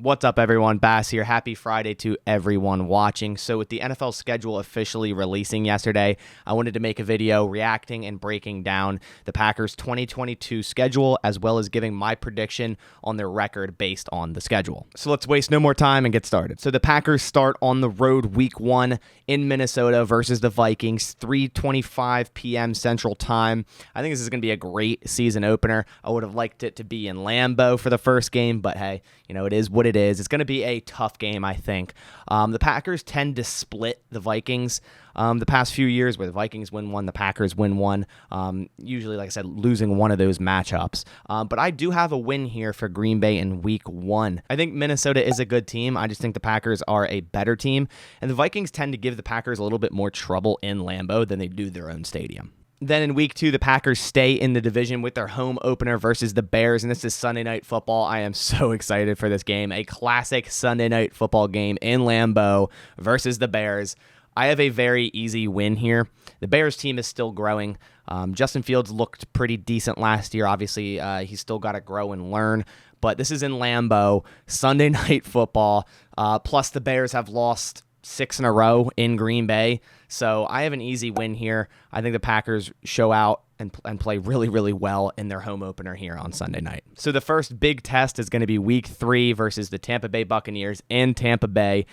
What's up, everyone? Bass here. Happy Friday to everyone watching. So with the NFL schedule officially releasing yesterday, I wanted to make a video reacting and breaking down the Packers' 2022 schedule, as well as giving my prediction on their record based on the schedule. So let's waste no more time and get started. So the Packers start on the road week 1 in Minnesota versus the Vikings, 3:25 p.m. Central Time. I think this is going to be a great season opener. I would have liked it to be in Lambeau for the first game, but hey, it is what it is. It's going to be a tough game, I think. The Packers tend to split the Vikings the past few years, where the Vikings win one, the Packers win one. Usually, like I said, losing one of those matchups. But I do have a win here for Green Bay in week 1. I think Minnesota is a good team. I just think the Packers are a better team. And the Vikings tend to give the Packers a little bit more trouble in Lambeau than they do their own stadium. Then in week 2, the Packers stay in the division with their home opener versus the Bears, and this is Sunday Night Football. I am so excited for this game. A classic Sunday Night Football game in Lambeau versus the Bears. I have a very easy win here. The Bears team is still growing. Justin Fields looked pretty decent last year. Obviously, he's still got to grow and learn, but this is in Lambeau, Sunday Night Football, plus the Bears have lost 6 in a row in Green Bay. So I have an easy win here. I think the Packers show out and play really, really well in their home opener here on Sunday night. So the first big test is going to be week 3 versus the Tampa Bay Buccaneers in Tampa Bay,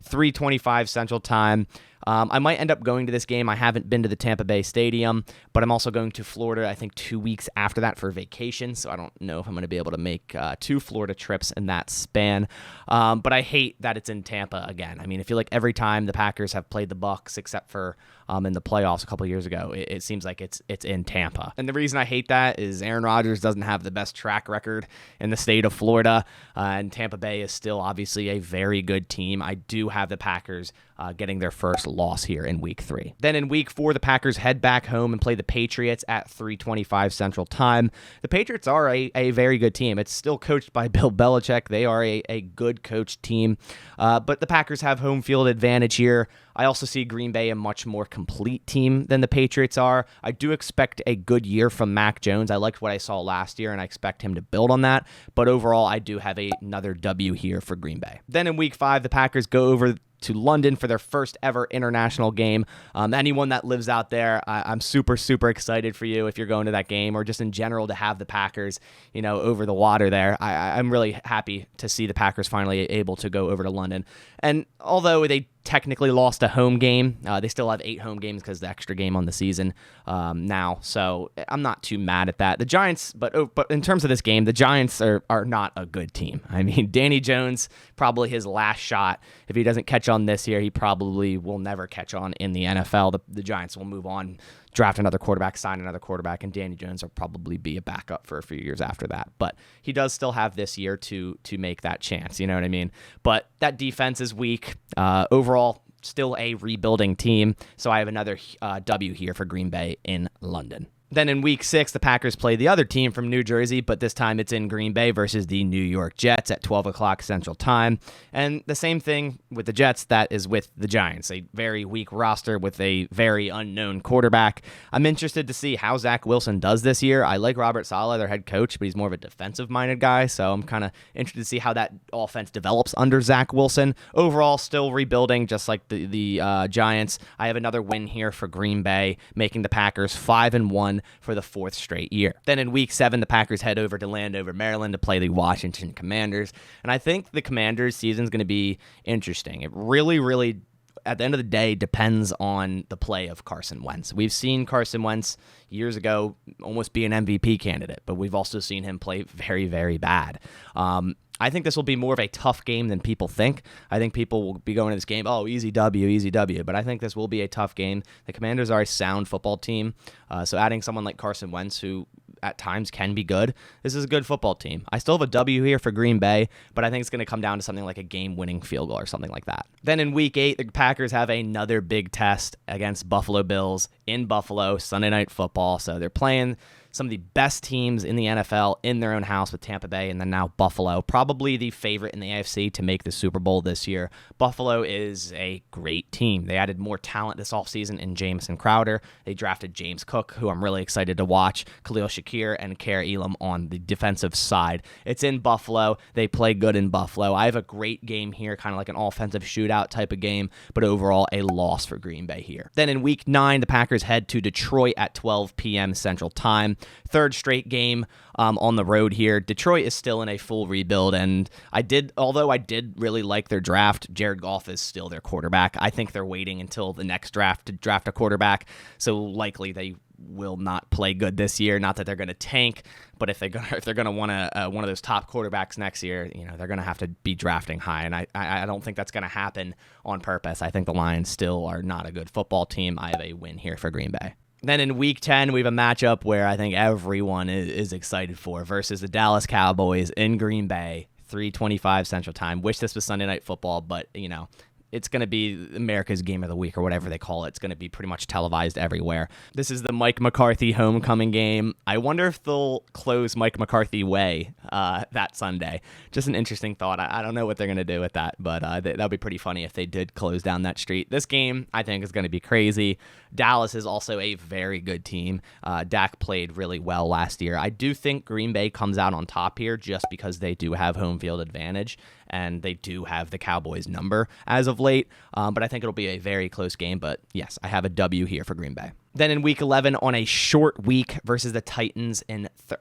3:25 Central Time. I might end up going to this game. I haven't been to the Tampa Bay Stadium, but I'm also going to Florida, I think 2 weeks after that for vacation, so I don't know if I'm going to be able to make 2 Florida trips in that span. But I hate that it's in Tampa again. I mean, I feel like every time the Packers have played the Bucs, except for in the playoffs a couple of years ago, it seems like it's in Tampa. And the reason I hate that is Aaron Rodgers doesn't have the best track record in the state of Florida, and Tampa Bay is still obviously a very good team. I do have the Packers getting their first loss here in week 3. Then in week 4, the Packers head back home and play the Patriots at 3:25 Central Time. The Patriots are a very good team. It's still coached by Bill Belichick. They are a good coached team, but the Packers have home field advantage here. I also see Green Bay a much more complete team than the Patriots are. I do expect a good year from Mac Jones. I liked what I saw last year, and I expect him to build on that. But overall, I do have another W here for Green Bay. Then in week 5, the Packers go over to London for their first ever international game. Anyone that lives out there, I'm super, super excited for you if you're going to that game, or just in general to have the Packers, over the water there. I'm really happy to see the Packers finally able to go over to London. And although they technically lost a home game, they still have 8 home games because the extra game on the season now. So I'm not too mad at that. The Giants, but in terms of this game, the Giants are not a good team. I mean, Danny Jones, probably his last shot. If he doesn't catch on this year, he probably will never catch on in the NFL. The Giants will move on, draft another quarterback, sign another quarterback, and Danny Jones will probably be a backup for a few years after that. But he does still have this year to make that chance, you know what I mean? But that defense is weak. Overall, still a rebuilding team, so I have another W here for Green Bay in London. Then in week 6, the Packers play the other team from New Jersey, but this time it's in Green Bay versus the New York Jets at 12 o'clock Central Time. And the same thing with the Jets that is with the Giants, a very weak roster with a very unknown quarterback. I'm interested to see how Zach Wilson does this year. I like Robert Saleh, their head coach, but he's more of a defensive-minded guy, so I'm kind of interested to see how that offense develops under Zach Wilson. Overall, still rebuilding, just like the Giants. I have another win here for Green Bay, making the Packers 5-1 for the 4th straight year. Then in week 7, the Packers head over to Landover, Maryland to play the Washington Commanders. And I think the Commanders season is going to be interesting. It really, really, at the end of the day, depends on the play of Carson Wentz. We've seen Carson Wentz years ago almost be an MVP candidate, but we've also seen him play very, very bad. I think this will be more of a tough game than people think. I think people will be going to this game, easy W, but I think this will be a tough game. The Commanders are a sound football team, so adding someone like Carson Wentz, who at times can be good, this is a good football team. I still have a W here for Green Bay, but I think it's going to come down to something like a game-winning field goal or something like that. Then in week 8, the Packers have another big test against Buffalo Bills in Buffalo, Sunday Night Football, so they're playing some of the best teams in the NFL in their own house with Tampa Bay and then now Buffalo, probably the favorite in the AFC to make the Super Bowl this year. Buffalo is a great team. They added more talent this offseason in Jamison Crowder. They drafted James Cook, who I'm really excited to watch, Khalil Shakir, and Kare Elam on the defensive side. It's in Buffalo. They play good in Buffalo. I have a great game here, kind of like an offensive shootout type of game, but overall a loss for Green Bay here. Then in week 9, the Packers head to Detroit at 12 p.m. Central Time. Third straight game on the road here. Detroit is still in a full rebuild, and although I did really like their draft, Jared Goff is still their quarterback. I think they're waiting until the next draft to draft a quarterback, so likely they will not play good this year. Not that they're going to tank, but if they're going to want one of those top quarterbacks next year, they're going to have to be drafting high, and I don't think that's going to happen on purpose. I think the Lions still are not a good football team. I have a win here for Green Bay. Then in week 10, we have a matchup where I think everyone is excited for versus the Dallas Cowboys in Green Bay, 3:25 Central Time. Wish this was Sunday Night Football, but, it's going to be America's Game of the Week or whatever they call it. It's going to be pretty much televised everywhere. This is the Mike McCarthy homecoming game. I wonder if they'll close Mike McCarthy Way that Sunday. Just an interesting thought. I don't know what they're going to do with that, but that would be pretty funny if they did close down that street. This game, I think, is going to be crazy. Dallas is also a very good team. Dak played really well last year. I do think Green Bay comes out on top here just because they do have home field advantage, and they do have the Cowboys number as of late, but I think it'll be a very close game. But yes, I have a W here for Green Bay. Then in week 11, on a short week versus the Titans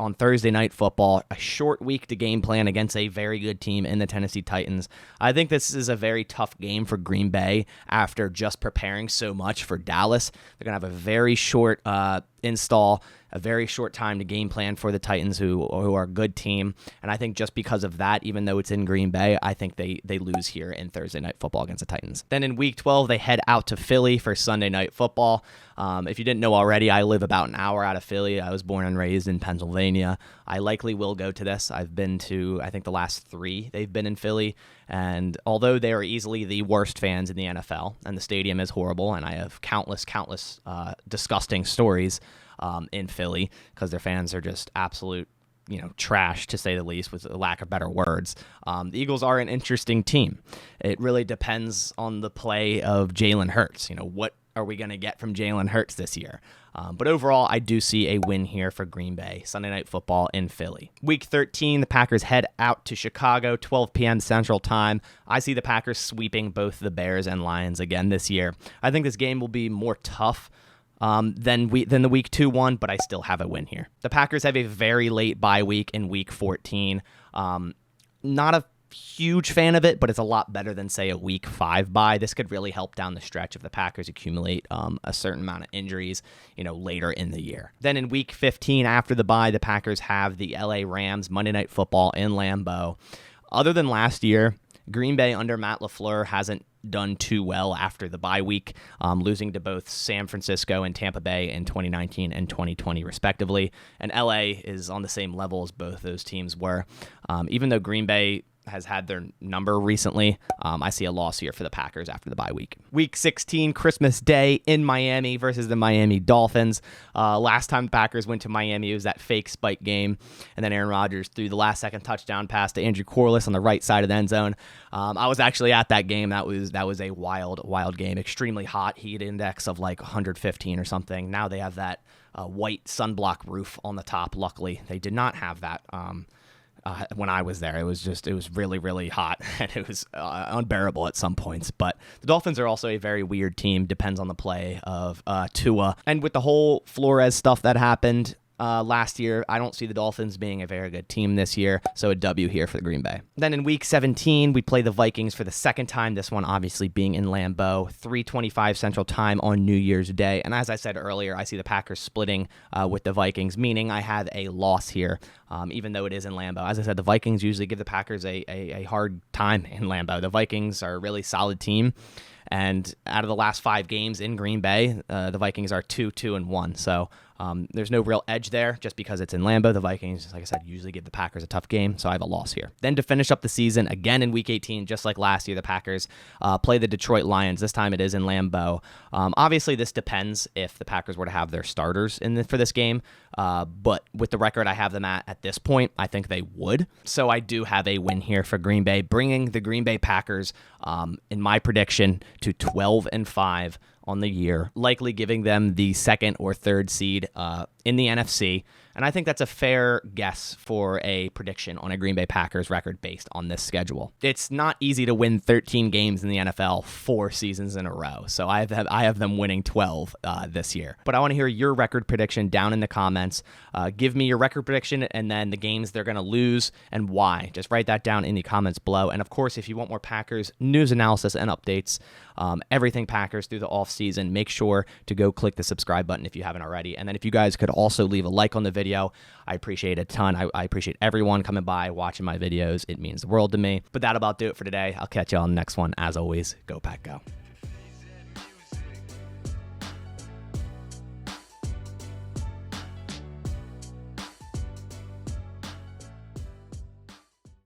on Thursday Night Football, a short week to game plan against a very good team in the Tennessee Titans. I think this is a very tough game for Green Bay after just preparing so much for Dallas. They're going to have a very short install, a very short time to game plan for the Titans, who are a good team. And I think just because of that, even though it's in Green Bay, I think they lose here in Thursday Night Football against the Titans. Then in week 12, they head out to Philly for Sunday Night Football. If you didn't know already, I live about an hour out of Philly. I was born and raised in Pennsylvania. I likely will go to this. I've been to, I think, the last 3 they've been in Philly. And although they are easily the worst fans in the NFL, and the stadium is horrible, and I have countless disgusting stories in Philly because their fans are just absolute trash, to say the least, with a lack of better words. The Eagles are an interesting team. It really depends on the play of Jalen Hurts. What are we going to get from Jalen Hurts this year? But overall, I do see a win here for Green Bay, Sunday Night Football in Philly. Week 13, the Packers head out to Chicago, 12 p.m. Central Time. I see the Packers sweeping both the Bears and Lions again this year. I think this game will be more tough than the week 2 one, but I still have a win here. The Packers have a very late bye week in week 14. Not a huge fan of it, but it's a lot better than, say, a week 5 bye. This could really help down the stretch if the Packers accumulate a certain amount of injuries, later in the year. Then in week 15, after the bye, the Packers have the LA Rams Monday Night Football in Lambeau. Other than last year, Green Bay under Matt LaFleur hasn't done too well after the bye week, losing to both San Francisco and Tampa Bay in 2019 and 2020 respectively. And LA is on the same level as both those teams were. Even though Green Bay has had their number recently, I see a loss here for the Packers after the bye week. Week 16, Christmas Day in Miami versus the Miami Dolphins. Last time the Packers went to Miami, it was that fake spike game, and then Aaron Rodgers threw the last-second touchdown pass to Andrew Corliss on the right side of the end zone. I was actually at that game. That was a wild game. Extremely hot, heat index of like 115 or something. Now they have that white sunblock roof on the top. Luckily, they did not have that when I was there. It was really, really hot, and it was unbearable at some points. But the Dolphins are also a very weird team, depends on the play of Tua. And with the whole Flores stuff that happened last year, I don't see the Dolphins being a very good team this year, so a W here for the Green Bay. Then in week 17, we play the Vikings for the second time, this one obviously being in Lambeau, 3:25 Central Time on New Year's Day. And as I said earlier, I see the Packers splitting with the Vikings, meaning I have a loss here, even though it is in Lambeau. As I said, the Vikings usually give the Packers a hard time in Lambeau. The Vikings are a really solid team, and out of the last 5 games in Green Bay, the Vikings are 2-2-1. So There's no real edge there just because it's in Lambeau. The Vikings, like I said, usually give the Packers a tough game, so I have a loss here. Then to finish up the season, again in Week 18, just like last year, the Packers play the Detroit Lions. This time it is in Lambeau. Obviously, this depends if the Packers were to have their starters for this game, but with the record I have them at this point, I think they would. So I do have a win here for Green Bay, bringing the Green Bay Packers, in my prediction, to 12-5 on the year, likely giving them the second or third seed in the NFC. And I think that's a fair guess for a prediction on a Green Bay Packers record based on this schedule. It's not easy to win 13 games in the NFL 4 seasons in a row. So I have them winning 12 this year. But I want to hear your record prediction down in the comments. Give me your record prediction and then the games they're going to lose and why. Just write that down in the comments below. And of course, if you want more Packers news analysis and updates, everything Packers through the offseason, make sure to go click the subscribe button if you haven't already. And then if you guys could also leave a like on the video, I appreciate it a ton. I appreciate everyone coming by, watching my videos. It means the world to me. But that'll about do it for today. I'll catch you on the next one. As always, go Pack Go.